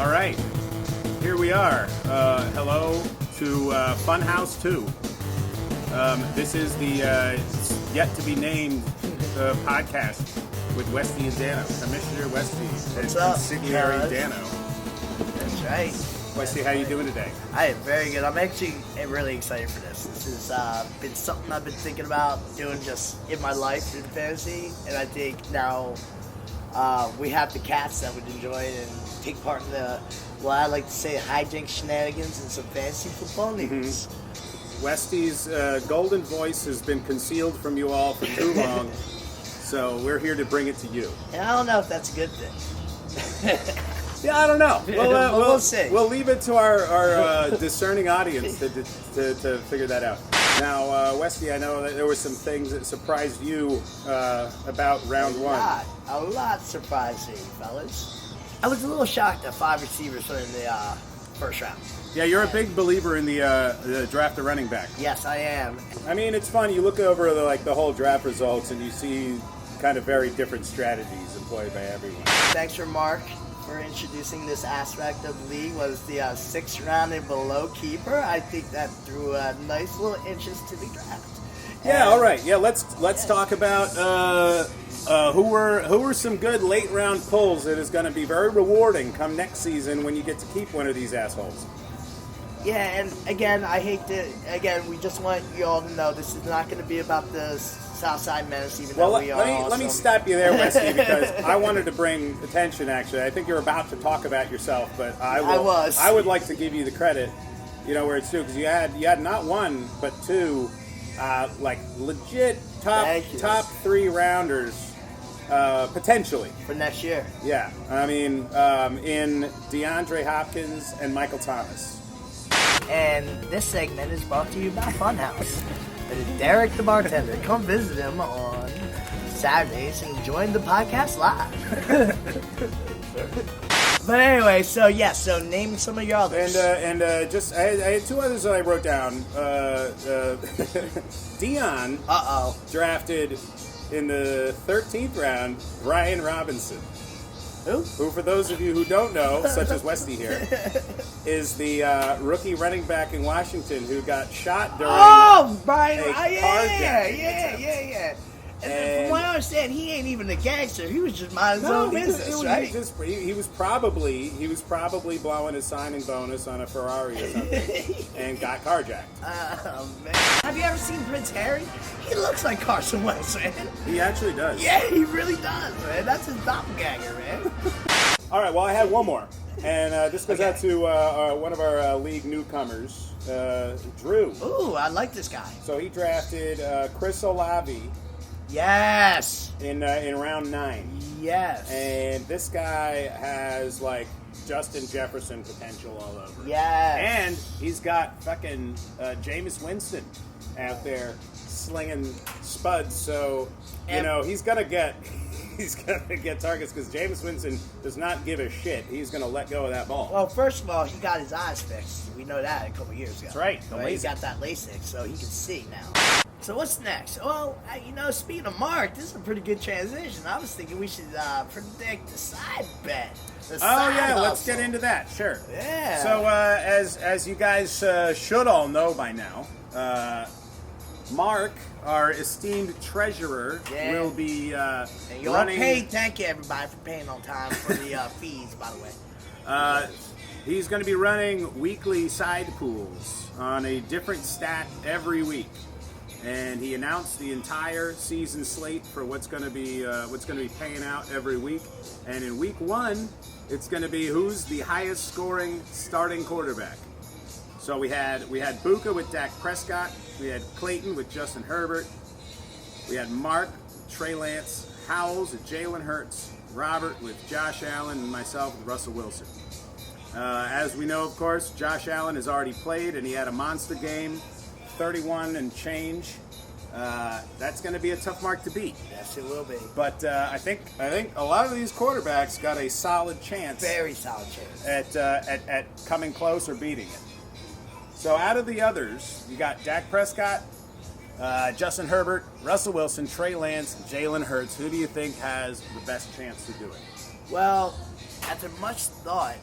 All right, here we are. Hello to Funhouse 2. This is the yet-to-be-named podcast with Westy and Dano, Commissioner Westy and Subsidiary Dano. That's right. Westy, how you doing today? I am very good. I'm actually really excited for this. This has been something I've been thinking about doing just in my life in fantasy, and I think now we have the cats that would enjoy it and take part in the, well, I like to say, hijinks, shenanigans, and some fantasy football news. Mm-hmm. Westy's golden voice has been concealed from you all for too long, so we're here to bring it to you. And I don't know if that's a good thing. Yeah, I don't know. We'll see. We'll leave it to our discerning audience to figure that out. Now, Westy, I know that there were some things that surprised you about round one. A lot surprised me, fellas. I was a little shocked that 5 receivers were in the first round. Yeah, you're a big believer in the draft of running back. Yes, I am. I mean, it's fun. You look over the whole draft results, and you see kind of very different strategies employed by everyone. Thanks for Mark for introducing this aspect of the league. Was the 6th round and below keeper. I think that threw a nice little interest to the draft. Yeah, all right. Yeah, let's talk about who were some good late round pulls that is going to be very rewarding come next season when you get to keep one of these assholes. Yeah, and again, we just want you all to know this is not going to be about the Southside Menace, even though we are let me stop you there, Westy, because I wanted to bring attention, actually. I think you're about to talk about yourself, but I would like to give you the credit, where it's due, because you had not one, but two, legit top 3 rounders, potentially. For next year. Yeah, I mean, in DeAndre Hopkins and Michael Thomas. And this segment is brought to you by Funhouse. That is Derek the bartender. Come visit him on Saturdays and join the podcast live. But anyway, so name some of your others. And I had 2 others that I wrote down. Dion drafted in the 13th round Brian Robinson. Who, for those of you who don't know, such as Westy here, is the rookie running back in Washington who got shot during Brian, a carjacking attempt. Yeah. And from what I understand, he ain't even a gangster. He was just minding his own business, right? He was probably blowing his signing bonus on a Ferrari or something, and got carjacked. Oh man! Have you ever seen Prince Harry? He looks like Carson Wentz, man. He actually does. Yeah, he really does, man. That's his doppelganger, man. All right, well, I had one more, and this goes out to one of our league newcomers, Drew. Ooh, I like this guy. So he drafted Chris Olave. Yes. In round 9. Yes. And this guy has Justin Jefferson potential all over. Yes. And he's got fucking Jameis Winston out there slinging spuds. So he's gonna get targets because Jameis Winston does not give a shit. He's gonna let go of that ball. Well, first of all, he got his eyes fixed. We know that a couple years ago. That's right. He got that LASIK, so he can see now. So what's next? Well, speaking of Mark, this is a pretty good transition. I was thinking we should predict the side bet. Let's get into that. Sure. Yeah. So as you guys should all know by now, Mark, our esteemed treasurer, will be running. Thank you everybody for paying on time for the fees, by the way. He's going to be running weekly side pools on a different stat every week. And he announced the entire season slate for what's going to be paying out every week. And in week 1, it's going to be who's the highest scoring starting quarterback. So we had Buka with Dak Prescott, we had Clayton with Justin Herbert, we had Mark, Trey Lance, Howells with Jalen Hurts, Robert with Josh Allen, and myself with Russell Wilson. As we know, of course, Josh Allen has already played and he had a monster game. 31 and change. That's going to be a tough mark to beat. Yes, it will be. But I think a lot of these quarterbacks got a solid chance. Very solid chance. At coming close or beating it. So out of the others, you got Dak Prescott, Justin Herbert, Russell Wilson, Trey Lance, Jalen Hurts. Who do you think has the best chance to do it? Well, after much thought,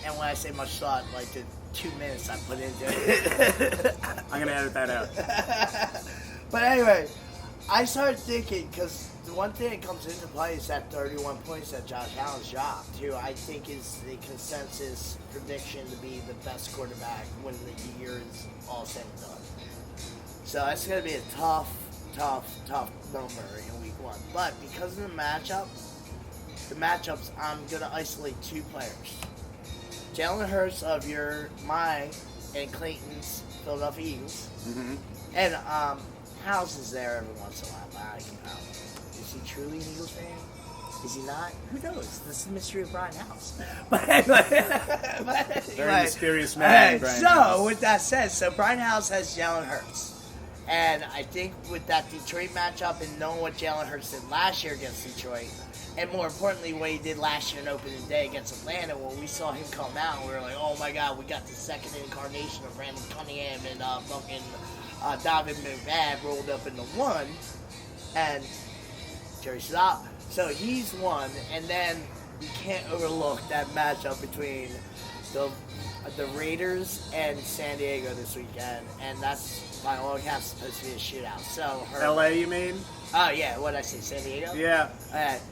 and when I say much thought, like the 2 minutes I put into it. I'm gonna edit that out. But anyway, I started thinking, because the one thing that comes into play is that 31 points that Josh Allen's dropped, who I think is the consensus prediction to be the best quarterback when the year is all said and done. So that's going to be a tough number in week 1. But because of the matchups, I'm going to isolate 2 players. Jalen Hurts of my and Clayton's Philadelphia Eagles. Mm-hmm. And House is there every once in a while. Is he truly an Eagles fan? Is he not? Who knows? This is the mystery of Brian House. But anyway, Very mysterious man, Brian House. So, with that said, Brian House has Jalen Hurts. And I think with that Detroit matchup and knowing what Jalen Hurts did last year against Detroit, and more importantly, what he did last year in opening day against Atlanta, when we saw him come out, we were like, oh my God, we got the second incarnation of Brandon Cunningham and fucking Donovan McNabb rolled up into one. And Jerry Stop. So he's one, and then you can't overlook that matchup between the Raiders and San Diego this weekend, and that's by all accounts supposed to be a shootout. So LA, you mean? Oh yeah, what did I say, San Diego? Yeah.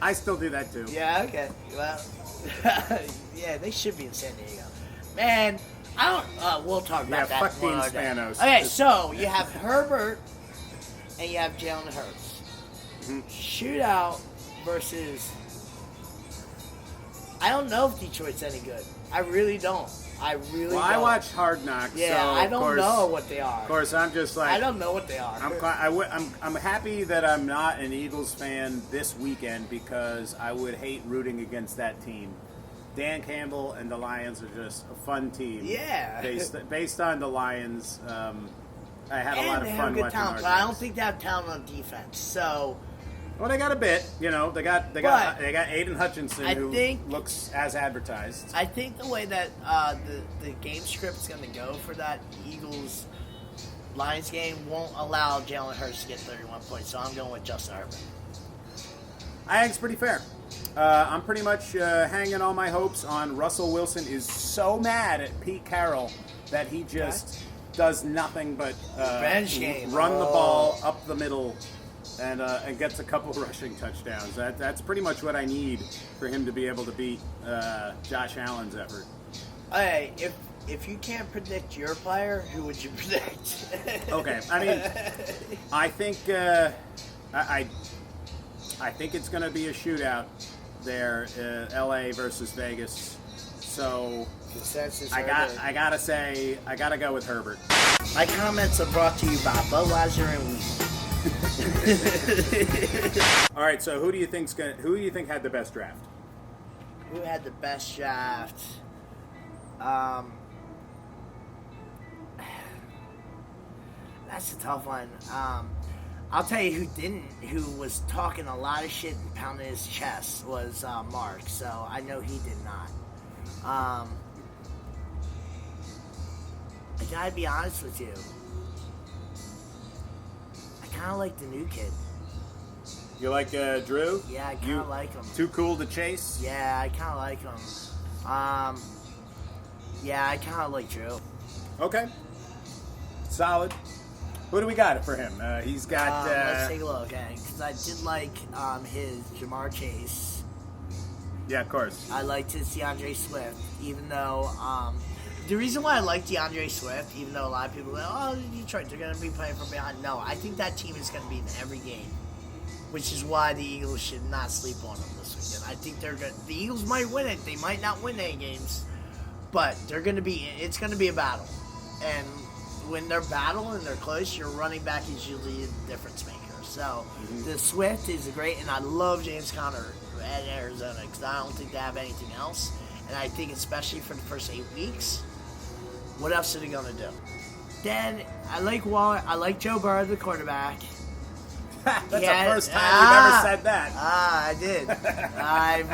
I still do that too. Yeah. Okay. Well, yeah, they should be in San Diego. Man, I don't. We'll talk about that. Fuck Dean Spanos. Okay, so you have Herbert and you have Jalen Hurts. Mm-hmm. Shootout versus. I don't know if Detroit's any good. I really don't. Well, I watch Hard Knocks. Yeah, so I don't know what they are. Of course, I'm just like... I don't know what they are. I'm happy that I'm not an Eagles fan this weekend because I would hate rooting against that team. Dan Campbell and the Lions are just a fun team. Yeah. Based on the Lions, I had a lot of fun watching talent, Hard but I don't Knocks. think they have talent on defense. So... Well, they got a bit, They got Aiden Hutchinson, who looks as advertised. I think the way that the game script is going to go for that Eagles Lions game won't allow Jalen Hurts to get 31 points. So I'm going with Justin Herbert. I think it's pretty fair. I'm pretty much hanging all my hopes on Russell Wilson. Is so mad at Pete Carroll that he just does nothing but run the ball up the middle. And gets a couple rushing touchdowns. That's pretty much what I need for him to be able to beat Josh Allen's effort. Hey, if you can't predict your player, who would you predict? Okay, I mean, I think I think it's going to be a shootout there, LA versus Vegas. So I gotta go with Herbert. My comments are brought to you by Budweiser and Wheat. All right, so who do you think had the best draft? Who had the best draft? That's a tough one. I'll tell you who didn't. Who was talking a lot of shit and pounding his chest was Mark. So I know he did not. I gotta be honest with you. I kind of like the new kid. You like Drew? Yeah, I kind of like him. Too cool to chase? Yeah, I kind of like him. Yeah, I kind of like Drew. Okay. Solid. What do we got for him? He's got... let's take a look, because I did like his Jamar Chase. Yeah, of course. I liked his DeAndre Swift, even though... the reason why I like DeAndre Swift, even though a lot of people go, oh, Detroit, they're going to be playing from behind. No, I think that team is going to be in every game, which is why the Eagles should not sleep on them this weekend. I think they're good. The Eagles might win it. They might not win any games, but they're going to be. It's going to be a battle, and when they're battling and they're close, your running back is usually the difference maker. So the Swift is great, and I love James Conner at Arizona because I don't think they have anything else, and I think especially for the first 8 weeks. What else are they going to do? Then, I like Waller. I like Joe Burrow, the quarterback. That's the first time you've ever said that. I did. I'm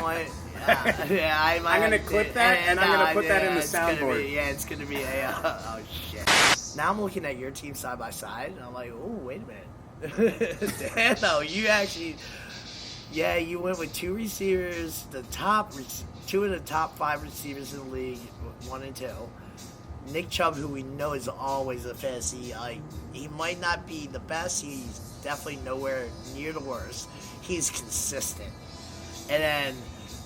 going to clip that, and I'm going to put that in the soundboard. It's going to be oh, shit. Now I'm looking at your team side by side, and I'm like, oh, wait a minute. Damn, no, you actually... Yeah, you went with 2 receivers, the top two of the top 5 receivers in the league, 1 and 2. Nick Chubb, who we know is always a fantasy, he might not be the best. He's definitely nowhere near the worst. He's consistent. And then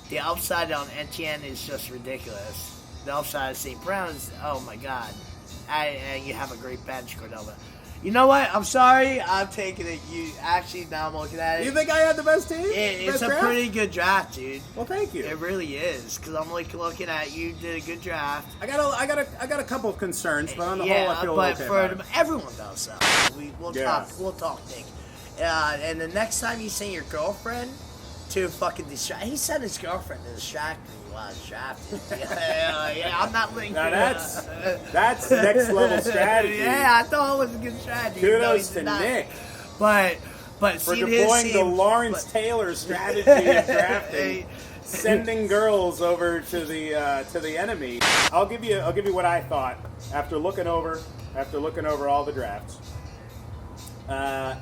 the upside on Etienne is just ridiculous. The upside of St. Brown is, oh my God. And you have a great bench, Cordova. You know what? I'm sorry. I'm taking it. Now I'm looking at it. You think I had the best team? It's a pretty good draft, dude. Well, thank you. It really is, because I'm looking at you. Did a good draft. I got a couple of concerns, but on the whole, I feel okay. But everyone does so. We'll Yeah. talk, Nick. And the next time you send your girlfriend to fucking distract, he sent his girlfriend to distract me while I was drafted. Yeah, I'm not linking. Now that's next level strategy. Yeah, I thought it was a good strategy. Kudos to Nick. But For seeing deploying his the team- Lawrence Taylor strategy of drafting, sending girls over to the enemy. I'll give you what I thought after looking over all the drafts.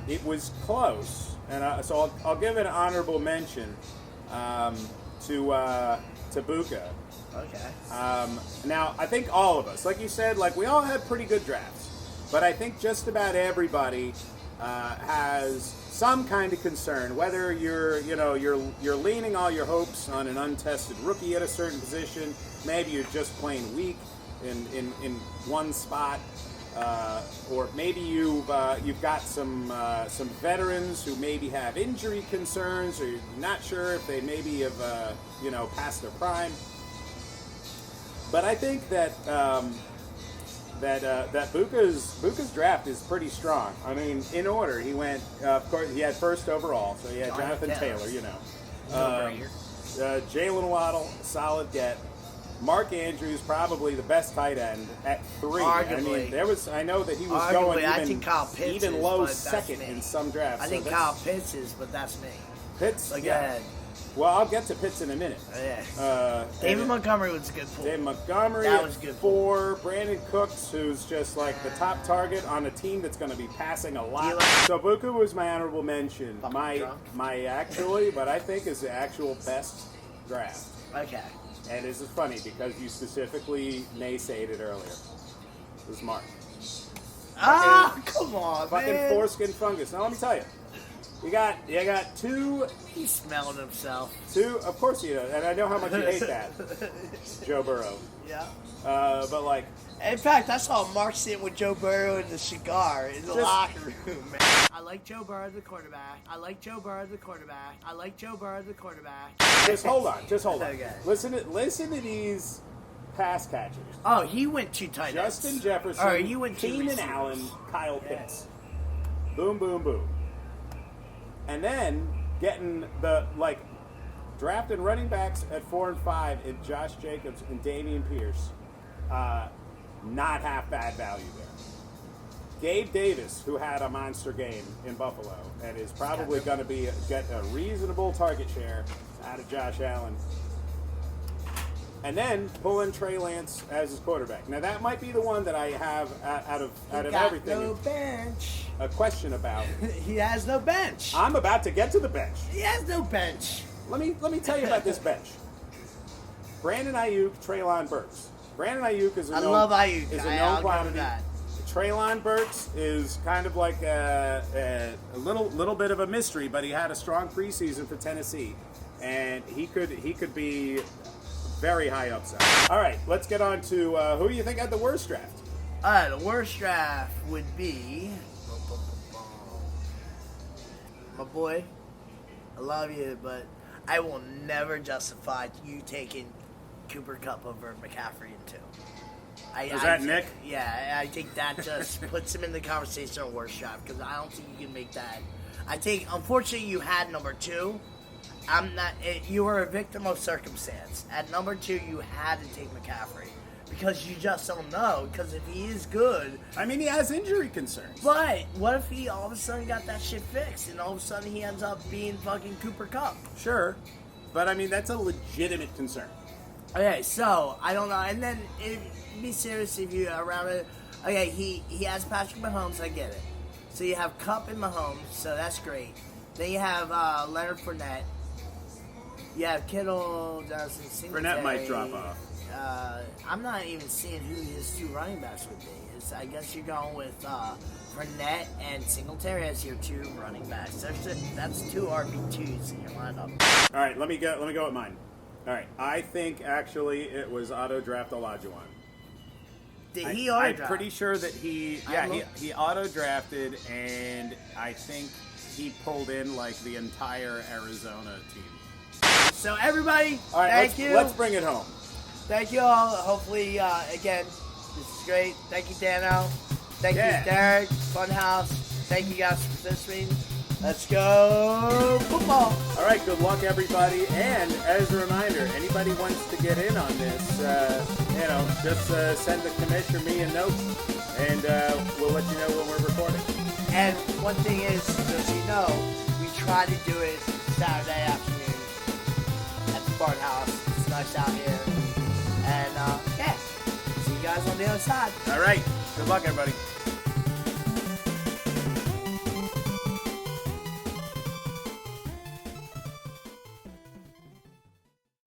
It was close, and so I'll give an honorable mention to Buka. Okay. Now, I think all of us, like you said, we all had pretty good drafts, but I think just about everybody has some kind of concern. Whether you're leaning all your hopes on an untested rookie at a certain position, maybe you're just plain weak in one spot, or maybe you've got some veterans who maybe have injury concerns, or you're not sure if they maybe have past their prime. But I think that Buka's draft is pretty strong. I mean, in order, he went. Of course, he had first overall, so he had Jonathan Taylor. Jalen Waddle, solid get. Mark Andrews, probably the best tight end at 3. Arguably. I mean, I know that he was Arguably, I going think Kyle Pitts even is, low but that's second me. in some drafts. I think Kyle Pitts is, but that's me. Pitts. Go Yeah. ahead. Well, I'll get to Pitts in a minute. Yeah. David Montgomery was a good pull. David Montgomery That at was a good 4. Brandon Cooks, who's just like the top target on a team that's going to be passing a lot. So Buka was my honorable mention. But I think is the actual best draft. Okay. And this is funny because you specifically naysayed it earlier. It was Mark. Come on, Fucking man. foreskin fungus. Now let me tell you. You got 2. He's smelling himself. 2. Of course you do, and I know how much you hate that, Joe Burrow. Yeah. But In fact, I saw Mark sitting with Joe Burrow in the cigar in the locker room, man. I like Joe Burrow the quarterback. Just hold on. Okay. Listen to these pass catchers. Oh, he went 2 tight ends. Justin Jefferson, Or he went 2 Keenan receivers. Allen, Kyle Pitts. Boom, boom, boom. And then getting drafting running backs at 4 and 5 in Josh Jacobs and Dameon Pierce. Not half bad value there. Gabe Davis, who had a monster game in Buffalo and is probably going to get a reasonable target share out of Josh Allen. And then pull in Trey Lance as his quarterback. Now that might be the one that I have out of everything. No bench. A question about. He has no bench. I'm about to get to the bench. He has no bench. Let me tell you about this bench. Brandon Ayuk, Treylon Burks. Brandon Ayuk is a known quantity. Treylon Burks is kind of like a little bit of a mystery, but he had a strong preseason for Tennessee, and he could be very high upside. All right, let's get on to who you think had the worst draft. The worst draft would be my boy. I love you, but I will never justify you taking Cooper Kupp over McCaffrey in 2. Is that Nick? Yeah, I think that just puts him in the conversation of worst draft because I don't think you can make that. I think, unfortunately, you had number 2. You were a victim of circumstance. At number 2, you had to take McCaffrey because you just don't know. Because if he is good, I mean, he has injury concerns. but what if he all of a sudden got that shit fixed and all of a sudden he ends up being fucking Cooper Kupp? Sure, but I mean that's a legitimate concern. Okay, so I don't know. And then be serious if you around it. Okay, he has Patrick Mahomes. I get it. So you have Kupp and Mahomes, so that's great. Then you have Leonard Fournette. You have Kittle, Johnson, Singletary. Fournette might drop off. I'm not even seeing who his two running backs would be. I guess you're going with Fournette and Singletary as your two running backs. That's two RB2s in your lineup. All right, let me go with mine. All right, I think actually it was auto draft Olajuwon. Did he auto I'm draft? pretty sure that he auto drafted, and I think he pulled in like the entire Arizona team. So everybody, All right, thank you. Let's bring it home. Thank you all. Hopefully, again, this is great. Thank you, Dano. Thank you, Derek. Funhouse. Thank you guys for participating. Let's go football. All right, good luck, everybody. And as a reminder, anybody wants to get in on this, just send the commissioner me a note, and we'll let you know when we're recording. And one thing is, just so you know, we try to do it Saturday afternoon at the Funhouse. It's nice out here. And, see you guys on the other side. All right, good luck, everybody.